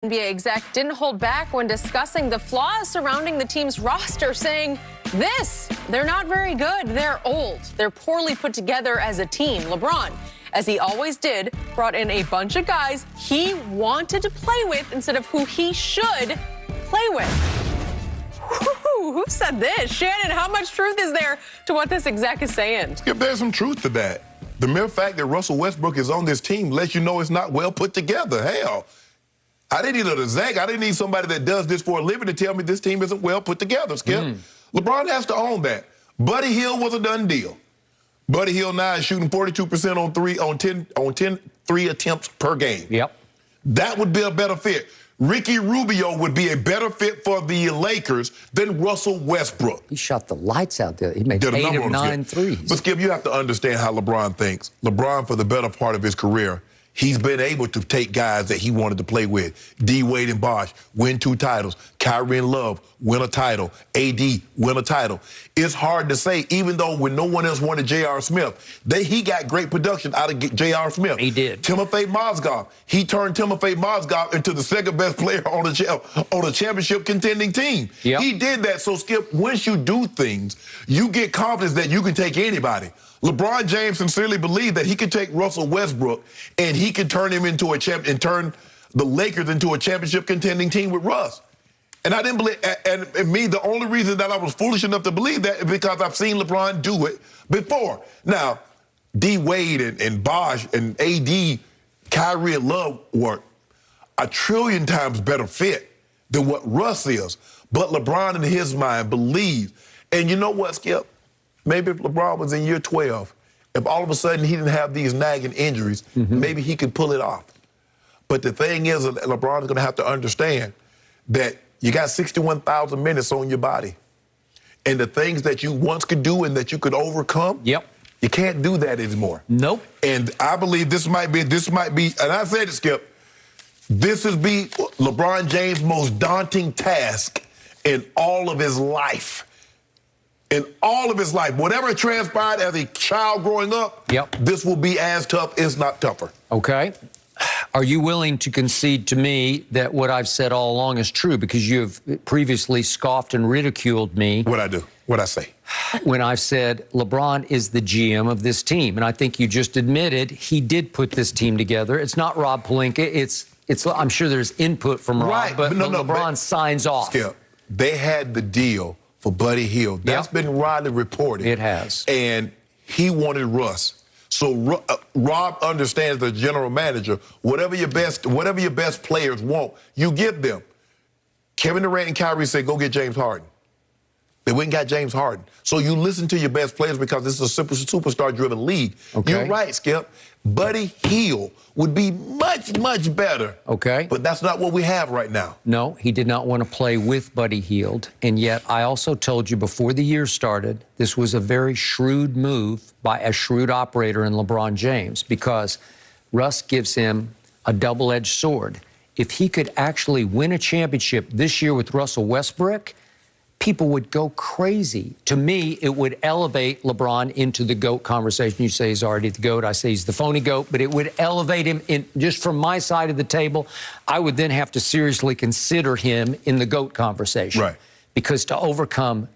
NBA exec didn't hold back when discussing the flaws surrounding the team's roster, saying they're not very good, they're old, they're poorly put together as a team. LeBron, as he always did, brought in a bunch of guys he wanted to play with instead of who he should play with. Who said this? Shannon, how much truth is there to what this exec is saying? There's some truth to that. The mere fact that Russell Westbrook is on this team lets you know it's not well put together. Hell, I didn't need an exec. I didn't need somebody that does this for a living to tell me this team isn't well put together, Skip. LeBron has to own that. Buddy Hield was a done deal. Buddy Hield now is shooting 42% on 10 three attempts per game. Yep. That would be a better fit. Ricky Rubio would be a better fit for the Lakers than Russell Westbrook. He shot the lights out there. He made 8 of 9 threes. But, Skip, you have to understand how LeBron thinks. LeBron, for the better part of his career, he's been able to take guys that he wanted to play with. D. Wade and Bosh win 2 titles. Kyrie and Love win a title. AD win a title. It's hard to say, even though when no one else wanted J.R. Smith, he got great production out of J.R. Smith. He did. Timofey Mozgov. He turned Timofey Mozgov into the second best player on a championship contending team. Yep. He did that. So, Skip, once you do things, you get confidence that you can take anybody. LeBron James sincerely believed that he could take Russell Westbrook and he could turn him into a champ and turn the Lakers into a championship contending team with Russ. And I didn't believe, and me, the only reason that I was foolish enough to believe that is because I've seen LeBron do it before. Now, D. Wade and Bosh and AD, Kyrie and Love were a trillion times better fit than what Russ is. But LeBron, in his mind, believes. And you know what, Skip? Maybe if LeBron was in year 12, if all of a sudden he didn't have these nagging injuries, maybe he could pull it off. But the thing is, LeBron is going to have to understand that you got 61,000 minutes on your body. And the things that you once could do and that you could overcome, you can't do that anymore. Nope. And I believe this might be, and I said it, Skip, this is LeBron James' most daunting task in all of his life. In all of his life, whatever transpired as a child growing up, this will be as tough, if not tougher. Okay. Are you willing to concede to me that what I've said all along is true? Because you have previously scoffed and ridiculed me. What'd I do? What'd I say? When I've said LeBron is the GM of this team. And I think you just admitted he did put this team together. It's not Rob Pelinka. I'm sure there's input from Rob, but LeBron signs off. Skip, they had the deal for Buddy Hield. That's been widely reported. It has. And he wanted Russ. So Rob understands, the general manager, whatever your best players want, you give them. Kevin Durant and Kyrie said, go get James Harden. They went and got James Harden. So you listen to your best players because this is a superstar-driven league. Okay. You're right, Skip. Buddy Hield would be much, much better. Okay. But that's not what we have right now. No, he did not want to play with Buddy Hield. And yet I also told you before the year started, this was a very shrewd move by a shrewd operator in LeBron James, because Russ gives him a double-edged sword. If he could actually win a championship this year with Russell Westbrook, people would go crazy. To me, it would elevate LeBron into the GOAT conversation. You say he's already the GOAT. I say he's the phony GOAT. But it would elevate him in, just from my side of the table. I would then have to seriously consider him in the GOAT conversation. Right. Because to overcome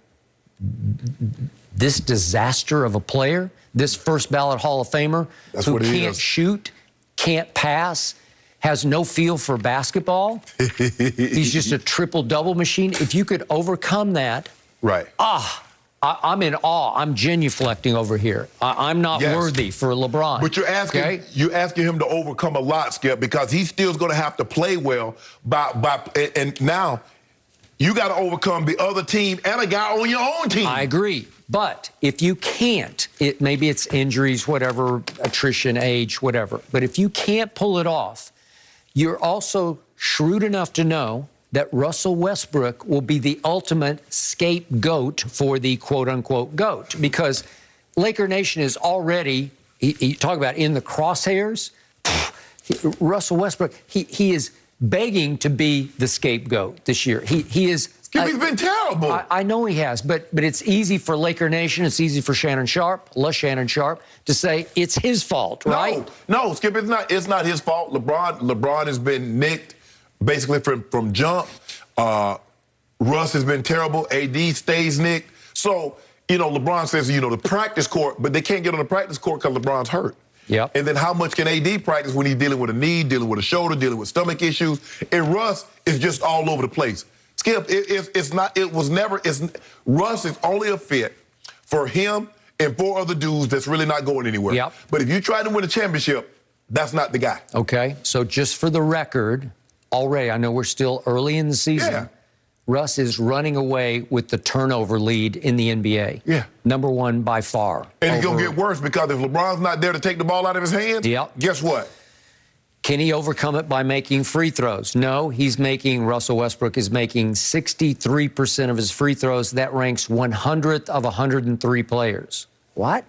this disaster of a player, this first ballot Hall of Famer who can't shoot, can't pass, has no feel for basketball. He's just a triple-double machine. If you could overcome that, I'm in awe. I'm genuflecting over here. I'm not worthy for LeBron. But you're asking him to overcome a lot, Skip, because he's still going to have to play well. And now you got to overcome the other team and a guy on your own team. I agree. But if you can't, maybe it's injuries, whatever, attrition, age, whatever. But if you can't pull it off, you're also shrewd enough to know that Russell Westbrook will be the ultimate scapegoat for the quote-unquote GOAT, because Laker Nation is already, you talk about in the crosshairs, Russell Westbrook, he is begging to be the scapegoat this year. He is... He's been terrible. I know he has, but it's easy for Laker Nation, it's easy for Shannon Sharpe, Shannon Sharpe, to say it's his fault, right? No, Skip, it's not his fault. LeBron has been nicked basically from jump. Russ has been terrible. AD stays Nick. So, LeBron says, the practice court, but they can't get on the practice court because LeBron's hurt. Yep. And then how much can AD practice when he's dealing with a knee, dealing with a shoulder, dealing with stomach issues? And Russ is just all over the place. Skip, Russ is only a fit for him and 4 other dudes that's really not going anywhere. Yep. But if you try to win a championship, that's not the guy. Okay, so just for the record, already, I know we're still early in the season. Yeah. Russ is running away with the turnover lead in the NBA. Yeah. Number 1 by far. And it's going to get worse because if LeBron's not there to take the ball out of his hands, guess what? Can he overcome it by making free throws? No, Russell Westbrook is making 63% of his free throws. That ranks 100th of 103 players. What?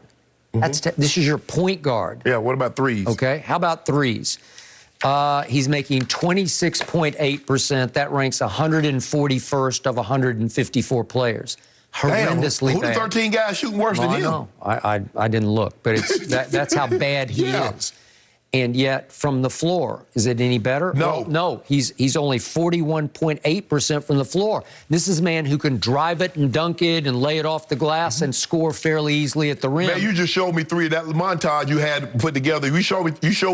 This is your point guard. Yeah, what about threes? Okay, how about threes? He's making 26.8%. That ranks 141st of 154 players. Horrendously Damn, who bad. the 13 guys shooting worse than him? No, I didn't look, but that's how bad he is. And yet, from the floor, is it any better? No. Well, no, he's only 41.8% from the floor. This is a man who can drive it and dunk it and lay it off the glass and score fairly easily at the rim. Man, you just showed me 3. That montage you had put together. You showed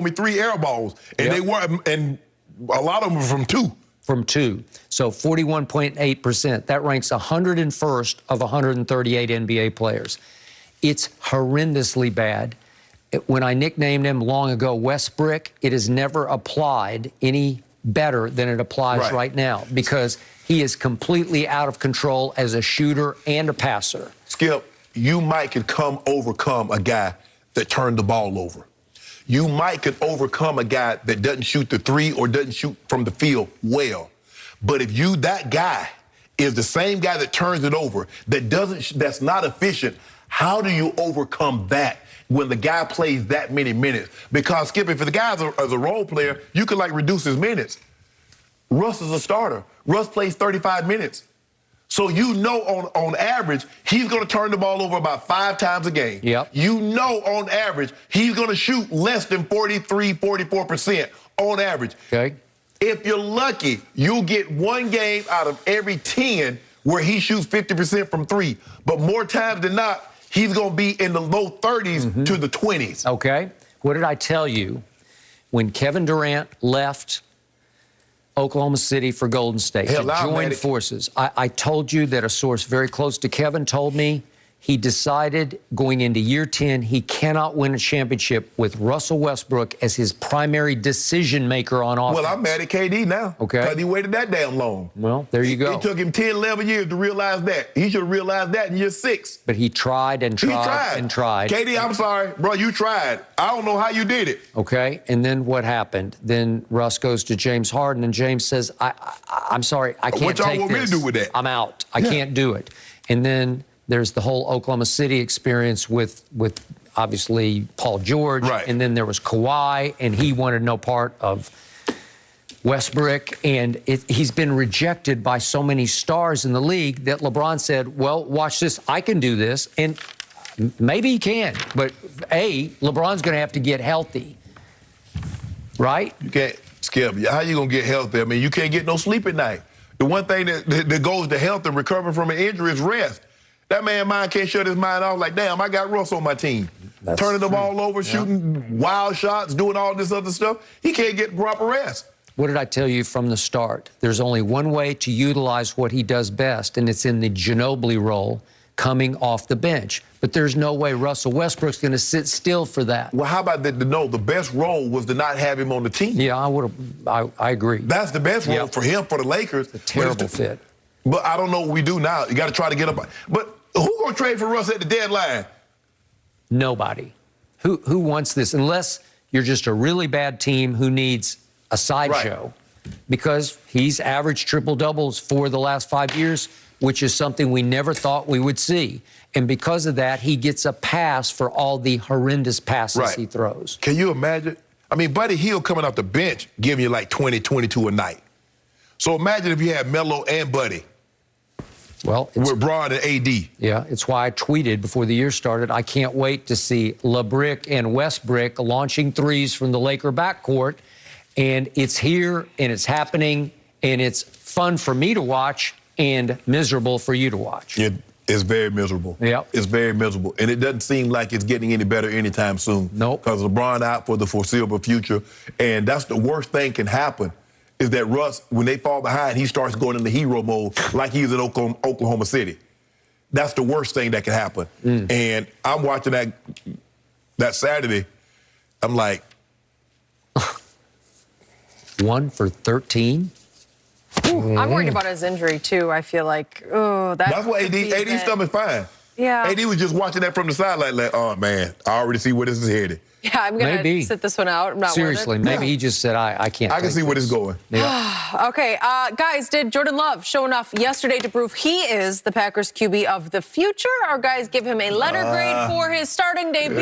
me 3 air balls, and and a lot of them were from 2. From 2. So 41.8%. That ranks 101st of 138 NBA players. It's horrendously bad. When I nicknamed him long ago Westbrick, it has never applied any better than it applies right now because he is completely out of control as a shooter and a passer. Skip, you might could overcome a guy that turned the ball over. You might could overcome a guy that doesn't shoot the 3 or doesn't shoot from the field well. But if that guy is the same guy that turns it over, that's not efficient, how do you overcome that when the guy plays that many minutes? Because, Skip, if the guy's a role player, you could, reduce his minutes. Russ is a starter. Russ plays 35 minutes. So on average, he's going to turn the ball over about 5 times a game. Yep. On average, he's going to shoot less than 43, 44% on average. Okay. If you're lucky, you'll get 1 game out of every 10 where he shoots 50% from 3. But more times than not, he's going to be in the low 30s to the 20s. Okay. What did I tell you when Kevin Durant left Oklahoma City for Golden State to join forces? I told you that a source very close to Kevin told me he decided going into year 10 he cannot win a championship with Russell Westbrook as his primary decision maker on offense. Well, I'm mad at KD now. Okay. Because he waited that damn long. Well, there you go. It took him 10, 11 years to realize that. He should have realized that in year 6. But he tried and tried and tried. KD, I'm sorry. Bro, you tried. I don't know how you did it. Okay. And then what happened? Then Russ goes to James Harden, and James says, I'm sorry, I can't take this. What y'all want me to do with that? I'm out. I can't do it. And then there's the whole Oklahoma City experience with obviously Paul George. Right. And then there was Kawhi, and he wanted no part of Westbrook. And he's been rejected by so many stars in the league that LeBron said, well, watch this. I can do this. And maybe he can. But, LeBron's going to have to get healthy. Right? You can't, Skip, how you going to get healthy? I mean, you can't get no sleep at night. The one thing that goes to health and recovering from an injury is rest. That man mind can't shut his mind off like, damn, I got Russ on my team. Turning the ball over, shooting wild shots, doing all this other stuff. He can't get proper rest. What did I tell you from the start? There's only one way to utilize what he does best, and it's in the Ginobili role, coming off the bench. But there's no way Russell Westbrook's going to sit still for that. Well, how about the best role was to not have him on the team? Yeah, I agree. That's the best role for him, for the Lakers. A terrible fit. But I don't know what we do now. You got to try to get up. But who going to trade for Russ at the deadline? Nobody. Who wants this? Unless you're just a really bad team who needs a sideshow. Right. Because he's averaged triple-doubles for the last 5 years, which is something we never thought we would see. And because of that, he gets a pass for all the horrendous passes he throws. Can you imagine? I mean, Buddy Hield coming off the bench giving you like 20, 22 a night. So imagine if you had Melo and Buddy. Well, with Braun and AD. Yeah, it's why I tweeted before the year started, I can't wait to see LeBrick and Westbrick launching threes from the Laker backcourt And it's here, and it's happening, and it's fun for me to watch and miserable for you to watch. It's very miserable. Yep. It's very miserable. And it doesn't seem like it's getting any better anytime soon. Nope. Because LeBron out for the foreseeable future. And that's the worst thing can happen, is that Russ, when they fall behind, he starts going into hero mode like he's in Oklahoma City. That's the worst thing that can happen. And I'm watching that Saturday. I'm like, 1 for 13. I'm worried about his injury, too. I feel like, that's why AD's stomach fine. Yeah. AD was just watching that from the sideline like, oh, man, I already see where this is headed. Yeah, I'm going to sit this one out. I'm not Seriously, maybe he just said, I can't. I can see where this is going. Yeah. Okay, guys, did Jordan Love show enough yesterday to prove he is the Packers QB of the future? Our guys give him a letter grade for his starting debut.